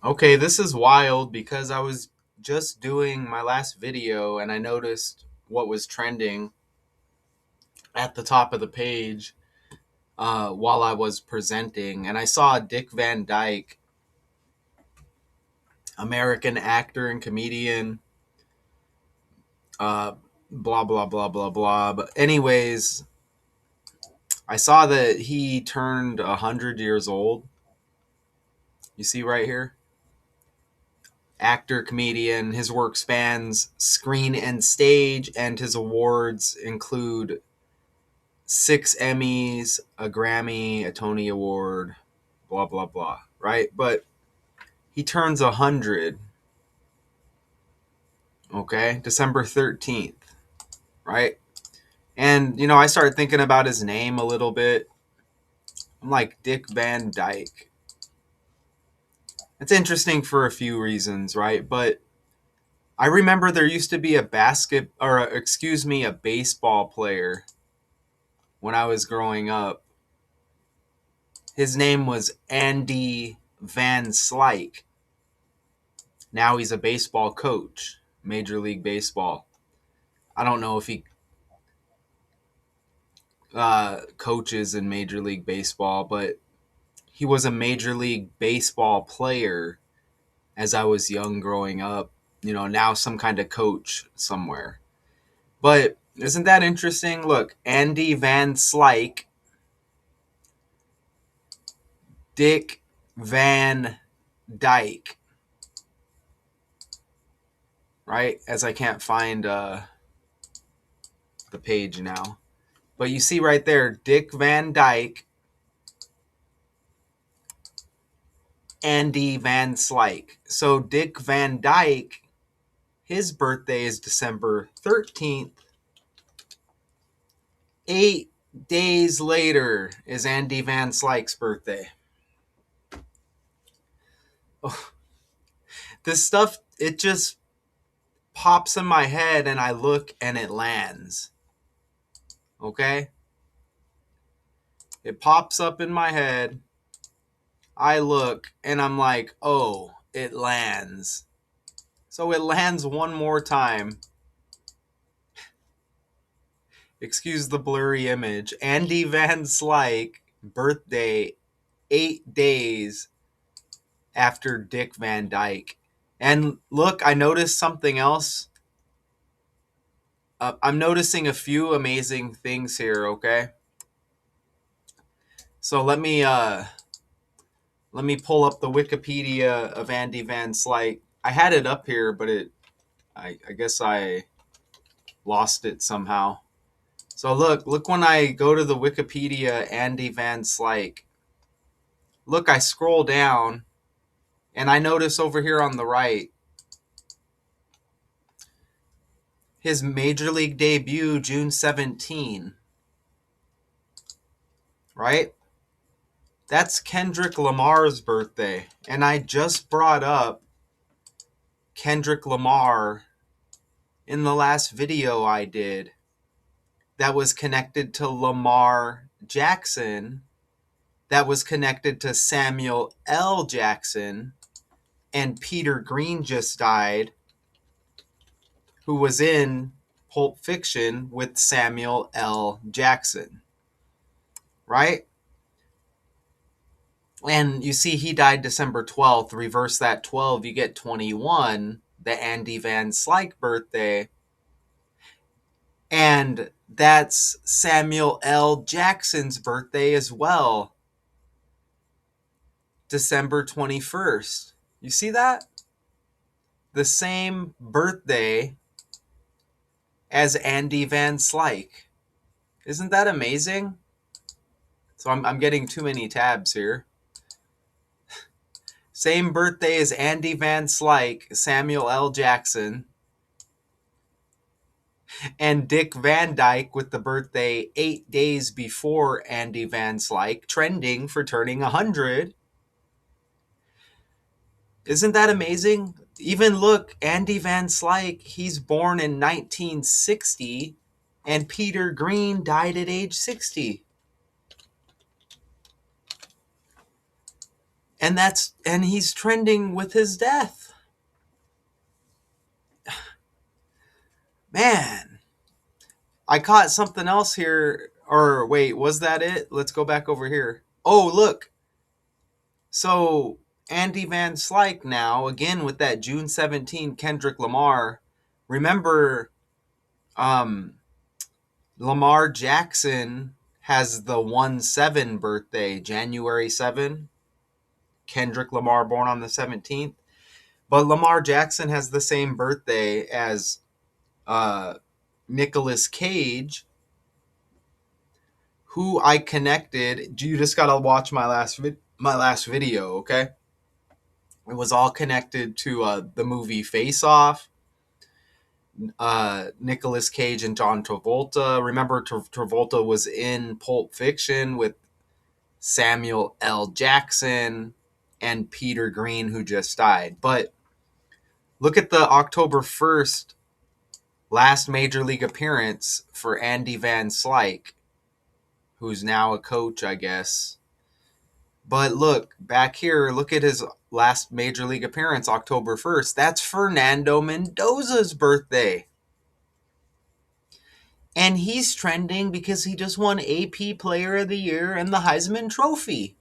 Okay, this is wild because I was just doing my last video and I noticed what was trending at the top of the page while I was presenting. And I saw Dick Van Dyke, American actor and comedian, uh, blah, blah, blah, blah, blah. But, anyways, I saw that he turned 100 years old. You see right here? Actor, comedian. His work spans screen and stage, and his awards include 6 Emmys, a Grammy, a Tony Award, blah, blah, blah, right? But he turns 100, okay? December 13th, right? And, I started thinking about his name a little bit. I'm like, Dick Van Dyke. It's interesting for a few reasons, right? But I remember there used to be a baseball player when I was growing up. His name was Andy Van Slyke. Now he's a baseball coach, Major League Baseball. I don't know if he coaches in Major League Baseball, but he was a Major League Baseball player as I was young growing up. Now some kind of coach somewhere. But isn't that interesting? Look, Andy Van Slyke, Dick Van Dyke, right? As I can't find the page now. But you see right there, Dick Van Dyke, Andy Van Slyke. So Dick Van Dyke, his birthday is December 13th. 8 days later is Andy Van Slyke's birthday. Oh, this stuff, it just pops in my head and I look and it lands. Okay? It pops up in my head. I look and I'm like, oh, it lands. So it lands one more time. Excuse the blurry image. Andy Van Slyke, birthday 8 days after Dick Van Dyke. And look, I noticed something else. I'm noticing a few amazing things here, okay? So let me pull up the Wikipedia of Andy Van Slyke. I had it up here, but I guess I lost it somehow. So look when I go to the Wikipedia Andy Van Slyke. Look, I scroll down and I notice over here on the right his major league debut June 17, right? That's Kendrick Lamar's birthday. And I just brought up Kendrick Lamar in the last video I did that was connected to Lamar Jackson, that was connected to Samuel L. Jackson, and Peter Green just died, who was in Pulp Fiction with Samuel L. Jackson, right? And you see he died December 12th. Reverse that 12, you get 21, the Andy Van Slyke birthday. And that's Samuel L. Jackson's birthday as well, December 21st. You see that? The same birthday as Andy Van Slyke. Isn't that amazing? So I'm getting too many tabs here. Same birthday as Andy Van Slyke, Samuel L. Jackson, and Dick Van Dyke with the birthday 8 days before Andy Van Slyke, trending for turning 100. Isn't that amazing? Even look, Andy Van Slyke, he's born in 1960, and Peter Green died at age 60. And he's trending with his death. Man, I caught something else here. Or wait, was that it? Let's go back over here. Oh, look. So Andy Van Slyke now, again with that June 17 Kendrick Lamar. Remember, um, Lamar Jackson has the 1/7 birthday, January 7. Kendrick Lamar born on the 17th. But Lamar Jackson has the same birthday as uh, Nicolas Cage, who I connected. You just gotta watch my last video, okay? It was all connected to the movie Face Off. Nicolas Cage and John Travolta. Remember, Travolta was in Pulp Fiction with Samuel L. Jackson and Peter Green, who just died. But look at the October 1st last major league appearance for Andy Van Slyke, who's now a coach, I guess. But look, back here, look at his last major league appearance, October 1st. That's Fernando Mendoza's birthday. And he's trending because he just won AP Player of the Year and the Heisman Trophy.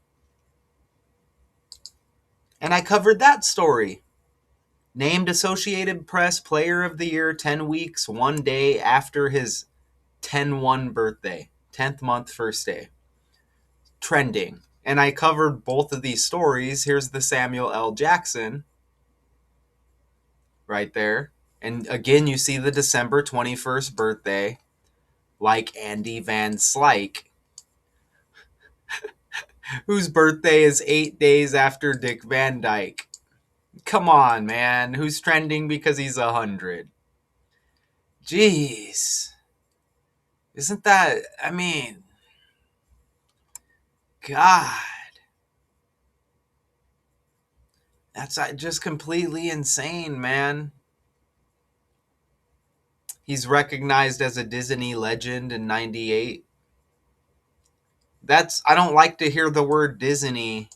And I covered that story. Named Associated Press Player of the Year 10 weeks, 1 day after his 10/1 birthday. 10th month, first day. Trending. And I covered both of these stories. Here's the Samuel L. Jackson right there. And again, you see the December 21st birthday, like Andy Van Slyke, whose birthday is 8 days after Dick Van Dyke. Come on, man. Who's trending because he's 100? Jeez. Isn't that, I mean, God. That's just completely insane, man. He's recognized as a Disney legend in 98. I don't like to hear the word Disney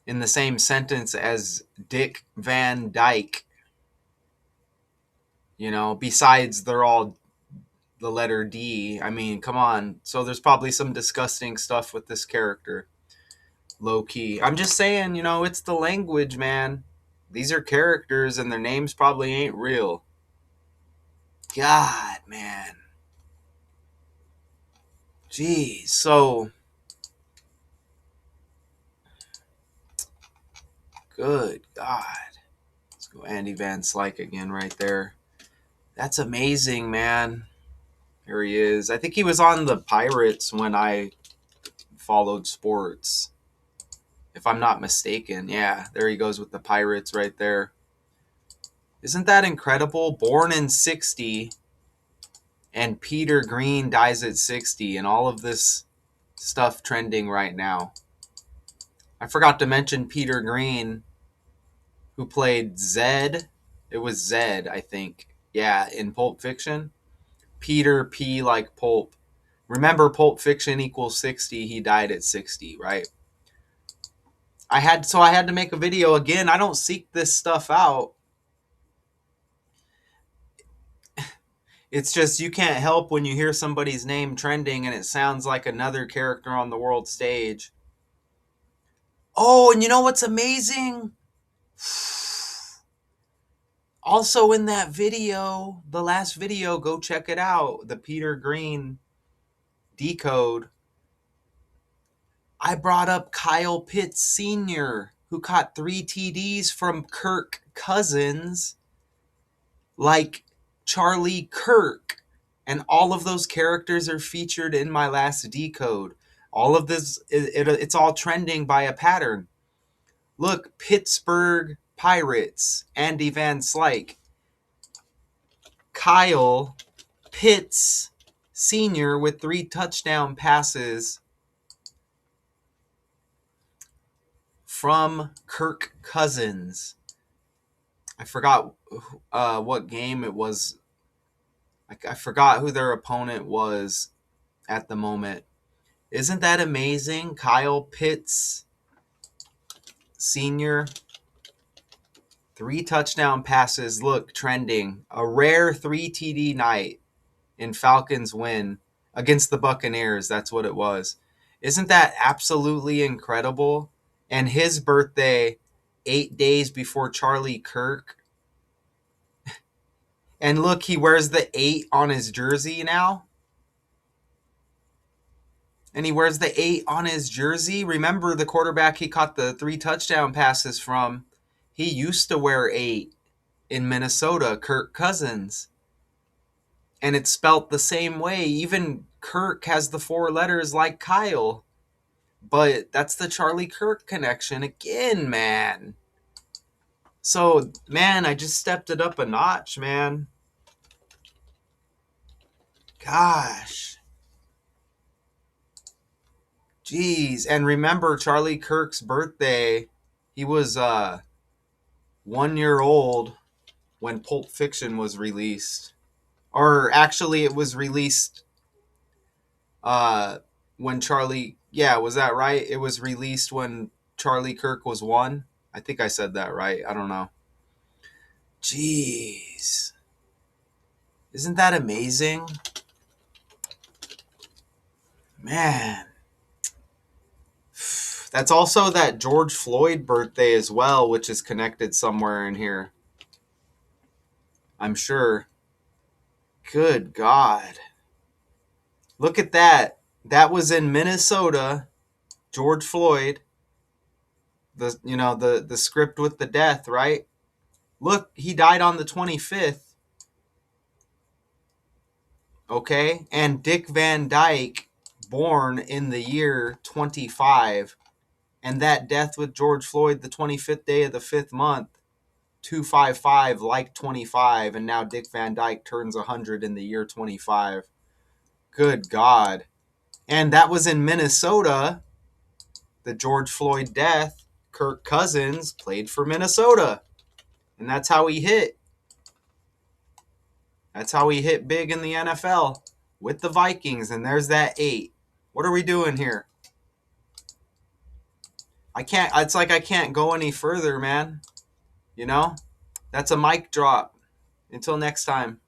in the same sentence as Dick Van Dyke. You know, besides they're all the letter D. I mean, come on. So there's probably some disgusting stuff with this character. Low key. I'm just saying, it's the language, man. These are characters and their names probably ain't real. God, man. Jeez. So, good God. Let's go Andy Van Slyke again right there. That's amazing, man. Here he is. I think he was on the Pirates when I followed sports, if I'm not mistaken. Yeah, there he goes with the Pirates right there. Isn't that incredible? Born in 60, and Peter Green dies at 60, and all of this stuff trending right now. I forgot to mention Peter Green, who played Zed. It was Zed, I think. Yeah, in Pulp Fiction. Peter P like Pulp. Remember, Pulp Fiction equals 60. He died at 60, right? I had to make a video again. I don't seek this stuff out. It's just you can't help when you hear somebody's name trending and it sounds like another character on the world stage. Oh, and you know what's amazing? Also in that video, the last video, go check it out, the Peter Green decode, I brought up Kyle Pitts Sr., who caught 3 TDs from Kirk Cousins, like Charlie Kirk. And all of those characters are featured in my last decode. All of this, it's all trending by a pattern. Look, Pittsburgh Pirates, Andy Van Slyke. Kyle Pitts Sr. with 3 touchdown passes from Kirk Cousins. I forgot what game it was. I forgot who their opponent was at the moment. Isn't that amazing? Kyle Pitts Sr., 3 touchdown passes. Look, trending. A rare 3 TD night in Falcons win against the Buccaneers. That's what it was. Isn't that absolutely incredible? And his birthday 8 days before Charlie Kirk. And look, he wears the 8 on his jersey now. And he wears the 8 on his jersey. Remember the quarterback he caught the 3 touchdown passes from? He used to wear 8 in Minnesota, Kirk Cousins. And it's spelt the same way. Even Kirk has the 4 letters like Kyle. But that's the Charlie Kirk connection again, man. So, man, I just stepped it up a notch, man. Gosh. Jeez. And remember Charlie Kirk's birthday. He was 1 year old when Pulp Fiction was released. Or actually, it was released when Charlie... Yeah, was that right? It was released when Charlie Kirk was 1. I think I said that right. I don't know. Jeez. Isn't that amazing? Man. That's also that George Floyd birthday as well, which is connected somewhere in here. I'm sure. Good God. Look at that. That was in Minnesota. George Floyd. The script with the death, right? Look, he died on the 25th. Okay? And Dick Van Dyke, born in the year 25. And that death with George Floyd, the 25th day of the 5th month, 255 like 25. And now Dick Van Dyke turns 100 in the year 25. Good God. And that was in Minnesota. The George Floyd death. Kirk Cousins played for Minnesota. And that's how he hit. That's how he hit big in the NFL with the Vikings. And there's that 8. What are we doing here? It's like I can't go any further, man. You know? That's a mic drop. Until next time.